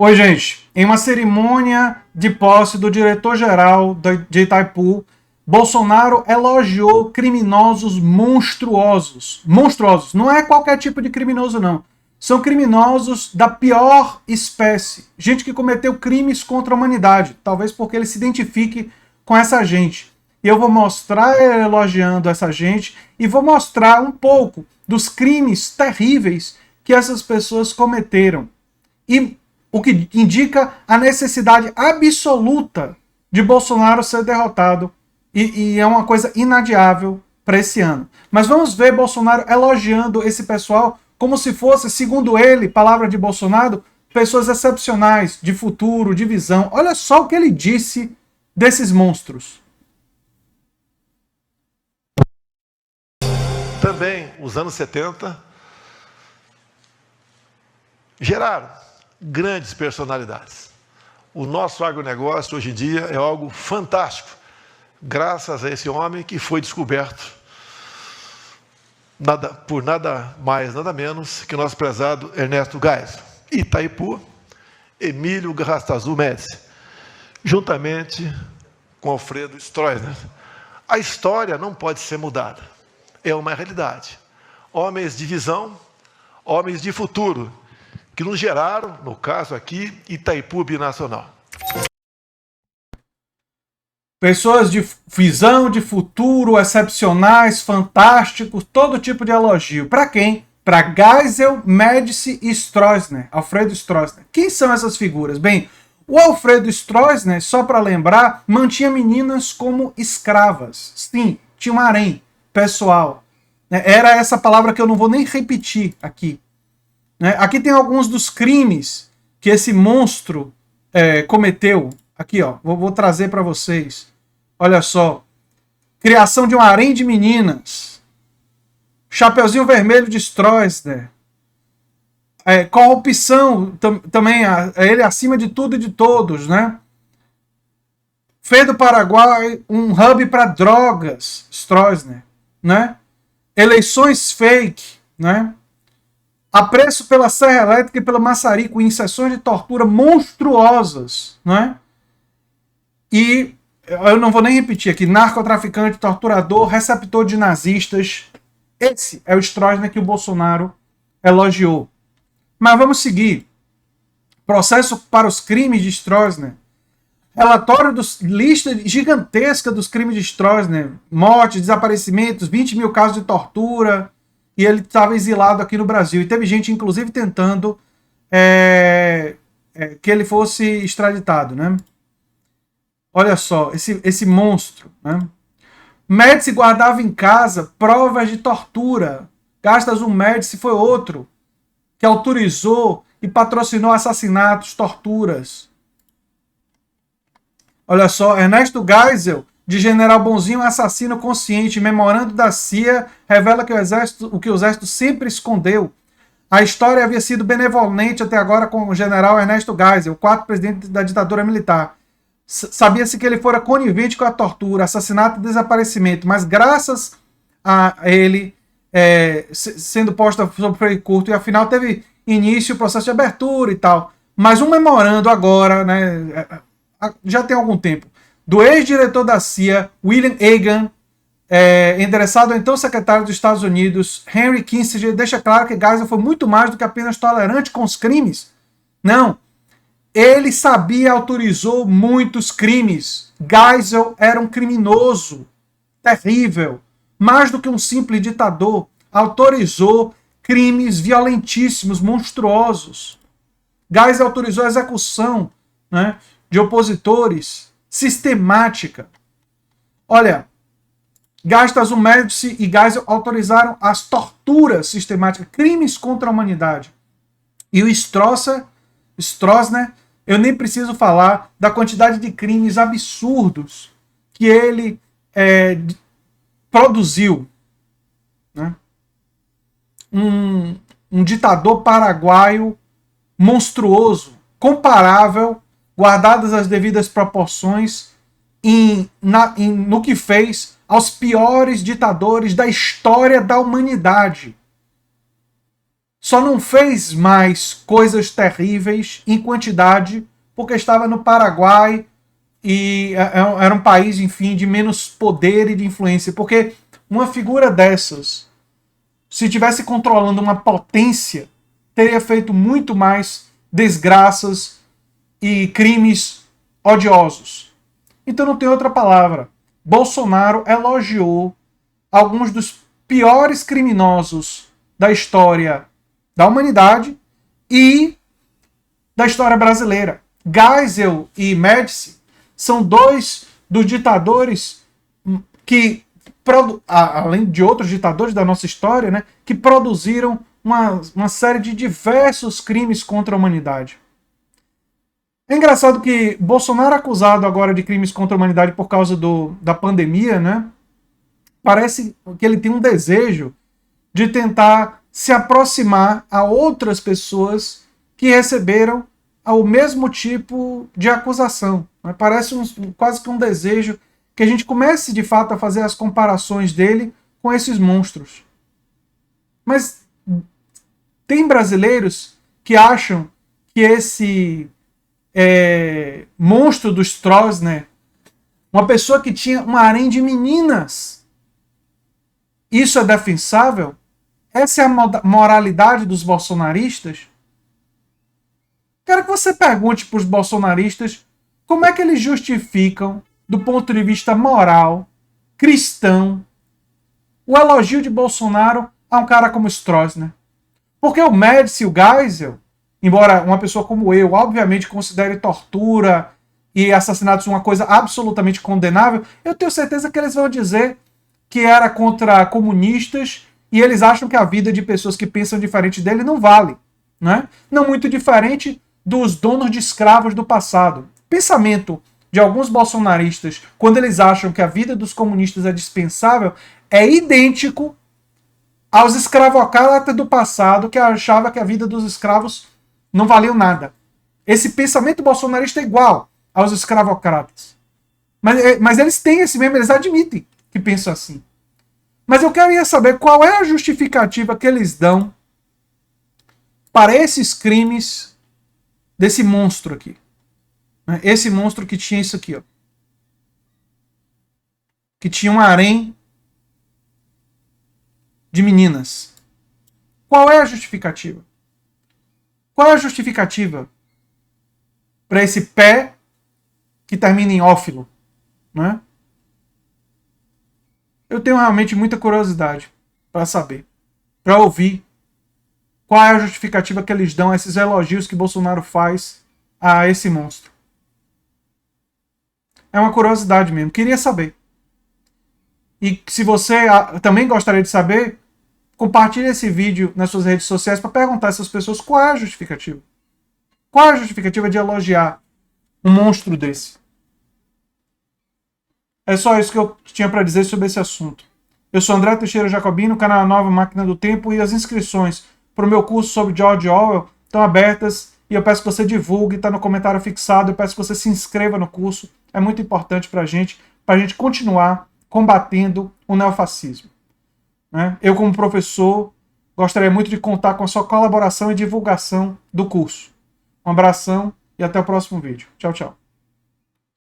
Oi, gente. Em uma cerimônia de posse do diretor-geral de Itaipu, Bolsonaro elogiou criminosos monstruosos. Monstruosos. Não é qualquer tipo de criminoso, não. São criminosos da pior espécie. Gente que cometeu crimes contra a humanidade. Talvez porque ele se identifique com essa gente. E eu vou mostrar ele elogiando essa gente e vou mostrar um pouco dos crimes terríveis que essas pessoas cometeram. E o que indica a necessidade absoluta de Bolsonaro ser derrotado. E é uma coisa inadiável para esse ano. Mas vamos ver Bolsonaro elogiando esse pessoal como se fosse, segundo ele, palavra de Bolsonaro, pessoas excepcionais, de futuro, de visão. Olha só o que ele disse desses monstros. Também, os anos 70 geraram grandes personalidades. O nosso agronegócio, hoje em dia, é algo fantástico, graças a esse homem que foi descoberto por nada mais, nada menos que o nosso prezado Ernesto Geisel. Itaipu, Emílio Garrastazu Médici, juntamente com Alfredo Stroessner. A história não pode ser mudada. É uma realidade. Homens de visão, homens de futuro, que nos geraram, no caso aqui, Itaipu Binacional. Pessoas de visão, de futuro, excepcionais, fantásticos, todo tipo de elogio. Para quem? Para Geisel, Médici e Stroessner, Alfredo Stroessner. Quem são essas figuras? Bem, o Alfredo Stroessner, só para lembrar, mantinha meninas como escravas. Sim, tinha um harém pessoal. Era essa palavra que eu não vou nem repetir aqui. Aqui tem alguns dos crimes que esse monstro cometeu. Aqui, ó, vou trazer para vocês. Olha só. Criação de um harém de meninas. Chapeuzinho Vermelho de Stroessner. Corrupção, também, ele acima de tudo e de todos, né? Fez do Paraguai um hub para drogas, Stroessner, né? Eleições fake, né? Apreço pela Serra Elétrica e pelo Maçarico em sessões de tortura monstruosas, né? E eu não vou nem repetir aqui, narcotraficante, torturador, receptor de nazistas. Esse é o Stroessner que o Bolsonaro elogiou. Mas vamos seguir. Processo para os crimes de Stroessner. Relatório lista gigantesca dos crimes de Stroessner. Mortes, desaparecimentos, 20 mil casos de tortura. E ele estava exilado aqui no Brasil. E teve gente, inclusive, tentando que ele fosse extraditado, né? Olha só, esse monstro, né? Médici guardava em casa provas de tortura. Garrastazu Médici foi outro que autorizou e patrocinou assassinatos, torturas. Olha só, Ernesto Geisel, de General Bonzinho, assassino consciente. Memorando da CIA revela que o que o exército sempre escondeu. A história havia sido benevolente até agora com o general Ernesto Geisel, o quarto presidente da ditadura militar. Sabia-se que ele fora conivente com a tortura, assassinato e desaparecimento, mas graças a ele sendo posto sob freio curto, e afinal teve início o processo de abertura e tal. Mas um memorando agora, né, já tem algum tempo, do ex-diretor da CIA, William Egan, endereçado ao então secretário dos Estados Unidos, Henry Kissinger, deixa claro que Geisel foi muito mais do que apenas tolerante com os crimes. Não. Ele sabia e autorizou muitos crimes. Geisel era um criminoso terrível. Mais do que um simples ditador. Autorizou crimes violentíssimos, monstruosos. Geisel autorizou a execução, né, de opositores sistemática. Olha, Garrastazu Médici e Geisel autorizaram as torturas sistemáticas, crimes contra a humanidade. E o Stroessner, eu nem preciso falar da quantidade de crimes absurdos que ele produziu. Né? Um ditador paraguaio monstruoso, comparável, guardadas as devidas proporções, no que fez aos piores ditadores da história da humanidade. só não fez mais coisas terríveis em quantidade porque estava no Paraguai e era um país, enfim, de menos poder e de influência. Porque uma figura dessas, se tivesse controlando uma potência, teria feito muito mais desgraças e crimes odiosos. Então não tem outra palavra. Bolsonaro elogiou alguns dos piores criminosos da história da humanidade e da história brasileira. Geisel e Médici são dois dos ditadores que, além de outros ditadores da nossa história, né, que produziram uma série de diversos crimes contra a humanidade. É engraçado que Bolsonaro, acusado agora de crimes contra a humanidade por causa da pandemia, né, parece que ele tem um desejo de tentar se aproximar a outras pessoas que receberam o mesmo tipo de acusação. Parece quase que um desejo que a gente comece de fato a fazer as comparações dele com esses monstros. Mas tem brasileiros que acham que esse monstro do Stroessner, uma pessoa que tinha um harém de meninas, isso é defensável? Essa é a moralidade dos bolsonaristas? Quero que você pergunte para os bolsonaristas como é que eles justificam, do ponto de vista moral, cristão, o elogio de Bolsonaro a um cara como Stroessner. Porque o Médici e o Geisel, embora uma pessoa como eu, obviamente, considere tortura e assassinatos uma coisa absolutamente condenável, eu tenho certeza que eles vão dizer que era contra comunistas e eles acham que a vida de pessoas que pensam diferente dele não vale. Né? Não muito diferente dos donos de escravos do passado. Pensamento de alguns bolsonaristas, quando eles acham que a vida dos comunistas é dispensável, é idêntico aos escravocratas do passado que achavam que a vida dos escravos não valia nada. Esse pensamento bolsonarista é igual aos escravocratas. Mas eles têm esse mesmo, eles admitem que pensam assim. Mas eu queria saber qual é a justificativa que eles dão para esses crimes desse monstro aqui. Esse monstro que tinha isso aqui, ó. Que tinha um harém de meninas. Qual é a justificativa? Qual é a justificativa para esse pé que termina em ófilo? Né? Eu tenho realmente muita curiosidade para saber, para ouvir qual é a justificativa que eles dão a esses elogios que Bolsonaro faz a esse monstro. É uma curiosidade mesmo, queria saber. E se você também gostaria de saber, compartilhe esse vídeo nas suas redes sociais para perguntar a essas pessoas qual é a justificativa. Qual é a justificativa de elogiar um monstro desse? É só isso que eu tinha para dizer sobre esse assunto. Eu sou André Teixeira Jacobino, canal Nova Máquina do Tempo, e as inscrições para o meu curso sobre George Orwell estão abertas e eu peço que você divulgue, está no comentário fixado, eu peço que você se inscreva no curso, é muito importante para a gente continuar combatendo o neofascismo. Né? Eu, como professor, gostaria muito de contar com a sua colaboração e divulgação do curso. Um abração e até o próximo vídeo. Tchau, tchau.